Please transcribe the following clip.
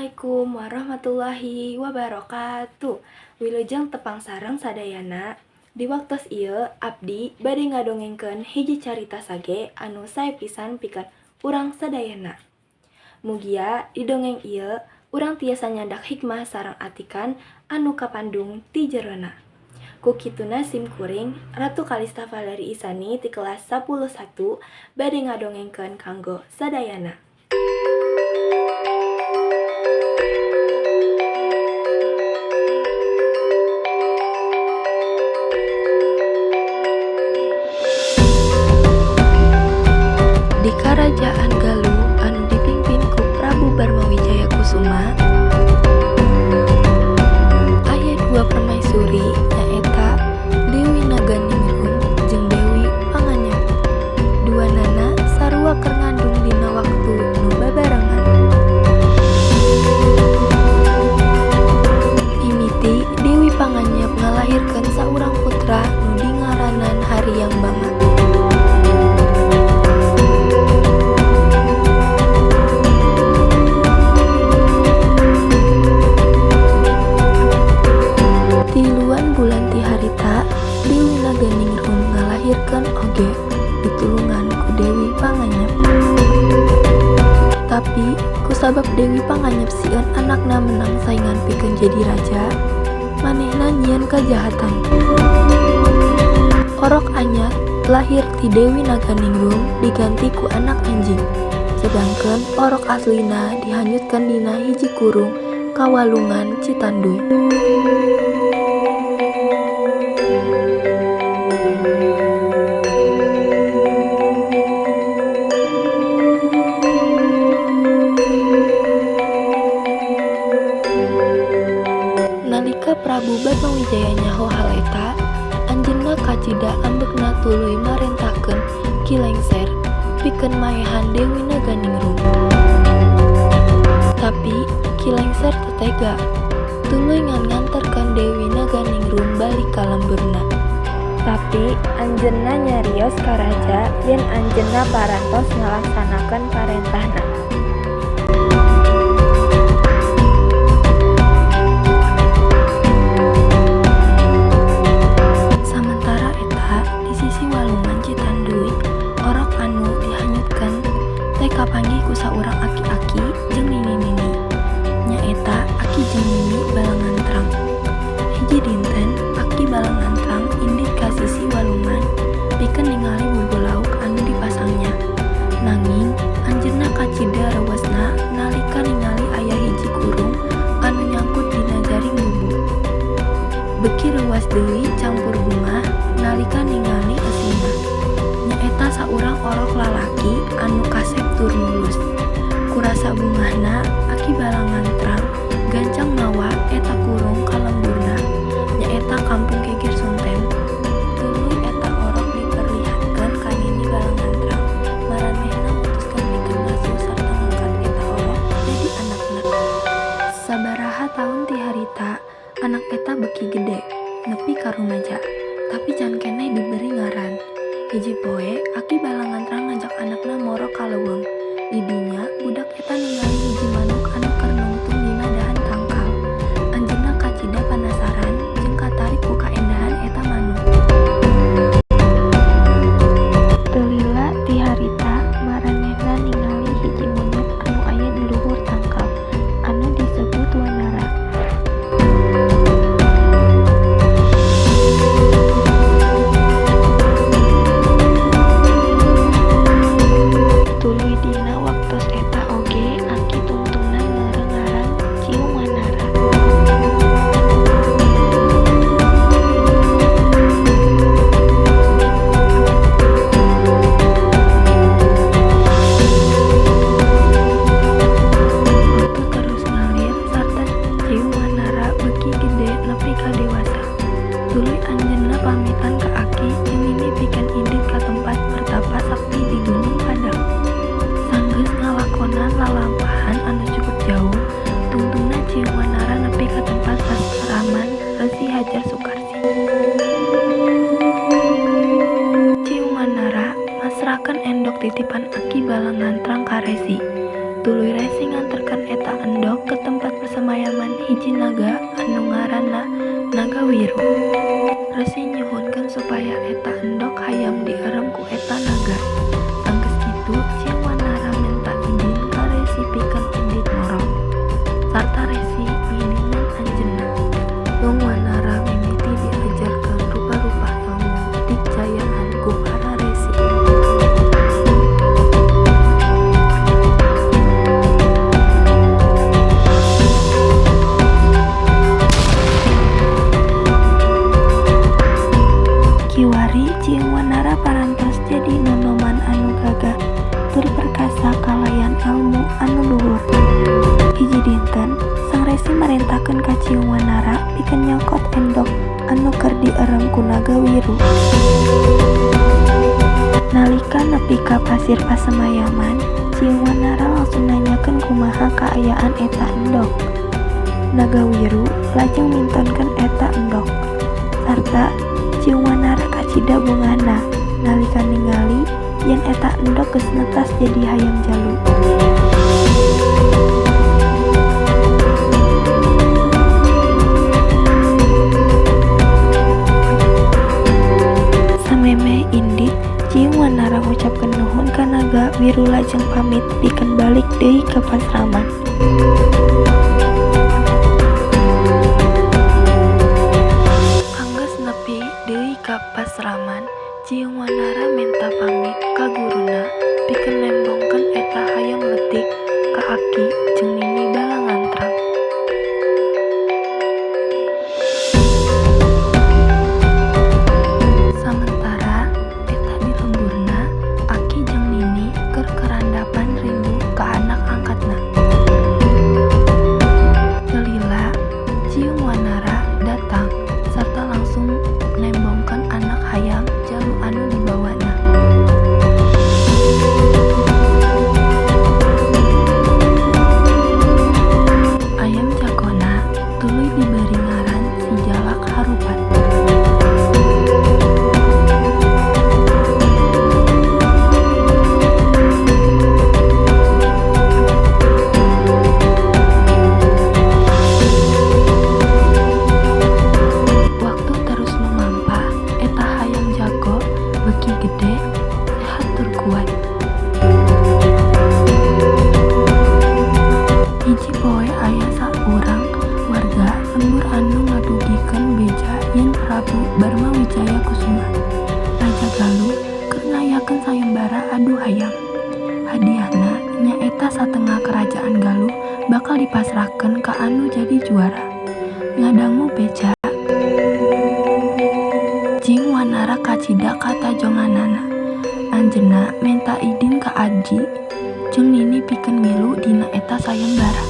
Assalamualaikum warahmatullahi wabarakatuh. Wilujeng tepang sareng sadayana. Di waktos ieu abdi bade ngadongengkeun hiji carita sage anu sae pisan pikeun urang sadayana. Mugia di dongeng ieu urang tiasa nyandak hikmah sareng atikan anu kapandung ti jerona. Ku kituna simkuring Ratu Kalista Valeri Isani ti kelas 11 bade ngadongengkeun kanggo sadayana. Di Karajaan Galuh anu dipimpin ku Prabu Barmawijaya Kusuma aya dua permaisuri nyaeta Dewi Naganingrum jeung Dewi Panganyep. Duanana sarua keur ngandung dina waktu nu babarengan. Mimiti Dewi Panganyep ngalahirkeun saurang putra nu dingaranan Haryang Banga. Bulan ti harita Dewi Naganingrum ngalahirkeun oge ditulungan ku Dewi Panganyep. Tapi kusabab Dewi Panganyep sieun anakna menang saingan pikeun jadi raja, manehna nyieun kajahatan. Orok anyar lahir ti Dewi Naganingrum diganti ku anak anjing, sedangkeun orok aslina dihanyutkeun dina hiji kurung kawalungan Citanduy. Prabu Barmawijaya nyaho hal eta, anjeunna kacida ambekna tuluy marentahkeun Ki Lengser pikeun maehan Dewi Naganingrum. Tapi Ki Lengser teu tega, tuluy nganterkeun Dewi Naganingrum balik ka lemburna. Tapi anjeunna nyarios ka raja yen anjeunna parantos ngalaksanakeun parentahna. Kapanggih ku saurang aki-aki jeung nini-nini. Nyaeta Aki jeung Nini Balangantrang. Hiji dinten Aki Balangantrang indit ka sisi walungan pikeun ningali bumbu lauk anu dipasangnya. Nanging anjeunna kacida reueusna nalika ningali aya hiji kurung anu nyangkut dina jaring bumbu. Beuki reuas deui campur bunga nalika ningali eusina. Nyaeta saurang orok lalaki anu kasep tur mulus. Kurasa bungahna Aki Balangantrang gancang mawa eta kurung ka lemburna nyaeta kampung Geger Sunten. Tuluy eta orok diperlihatkeun ka Nini Balangantrang, maranehna mutuskeun pikeun ngasuh sarta ngangkat eta orok jadi anakna. Sabaraha taun ti harita anak eta beuki gede nepi ka rumaja, tapi can keneh diberi ngaran. Hiji poe Aki Balangantrang ngajak anakna moro ka leuweung. Di dinya budak eta ningali hiji manuk anu keur nungtung dina dahan tangkal. Anjeunna kacida panasaran jeung katarik ku kaendahan eta manuk. Teu lila ti harita maranehna ningali hiji monyet anu aya di luhur tangkal anu disebut wanara. Tuluy dina waktos eta oge Aki tungtungna meureun ngaran Ciung Wanara. Waktu terus ngalir sarta Ciung Wanara beuki gede nepi ka dewasa. Tuluy anjeunna pamitan ka Aki jeung Nini pikeun indit ka tempat pertapa sakti di Gunung Padang. Sanggeus ngalakonan lalampahan anu cukup jauh, tungtungna Ciung Wanara nepi ka tempat pasaraman Resi Hajar Sukarsi. Ciung Wanara masrahkeun endok titipan Aki Balangantrang ka Resi. tuluy resi nganterkeun eta endog ke tempat persemayaman hiji naga anu ngaranna Naga Wiru. Resi nyuhunkeun supaya eta endog hayam dierem ku eta naga. Sanggeus kitu Ciung Wanara minta izin ka resi pikeun indit norong. Sarta resi nginingan anjeunna. Long Wanara mimiti diajarkeun rupa-rupa ilmu dikjayaan ku para resi. Kiwari Ciung Wanara parantos jadi nonoman anu gagah tur perkasa kalayan ilmu anu luhur. Hiji dinten sang resi marentahkeun ka Ciung Wanara pikeun nyokot endog anu keur dierem ku Naga Wiru. Nalika nepi ka pasir pasemayaman, Ciung Wanara langsung nanyakeun kumaha kaayaan eta endog. Naga Wiru lajeng mintonkeun eta endog. Sarta Ciung Wanara kacida bungana nalika ningali yen eta endog geus netas jadi hayam jalu. Samemeh indit Ciung Wanara ngucapkeun nuhun ka Naga Wiru lajeng pamit pikeun balik deui ka pasraman. Anggeus nepi deui ka pasraman, Ciung Wanara minta pamit ka guruna pikeun nembongkeun eta hayam leutik ka Aki jeung Nini Balangantrang. Samentara eta di lemburna, Aki jeung Nini keur kerandapan rindu ka anak angkatna. Kelila Ciung Wanara datang sarta langsung nembongkeun anak hayam jalu anu dibawana. Ayam jagona tuluy diberi ngaran si Jalak Harupat. Waktu terus memampah, eta hayam jago beuki gede, sehat tur kuat. Hiji poe aya saurang warga lembur anu ngadugikeun beja yen Prabu Barma Wijaya Kusuma, Raja Galuh keur ngayakeun sayembara adu hayam. Hadiahna nyaeta satengah kerajaan Galuh bakal dipasrahkeun ka anu jadi juara. Ngadangu beja, Ciung Wanara kacida ka tajonganana. Anjeunna minta idin ka Aji jeung Nini pikeun milu dina eta sayembara.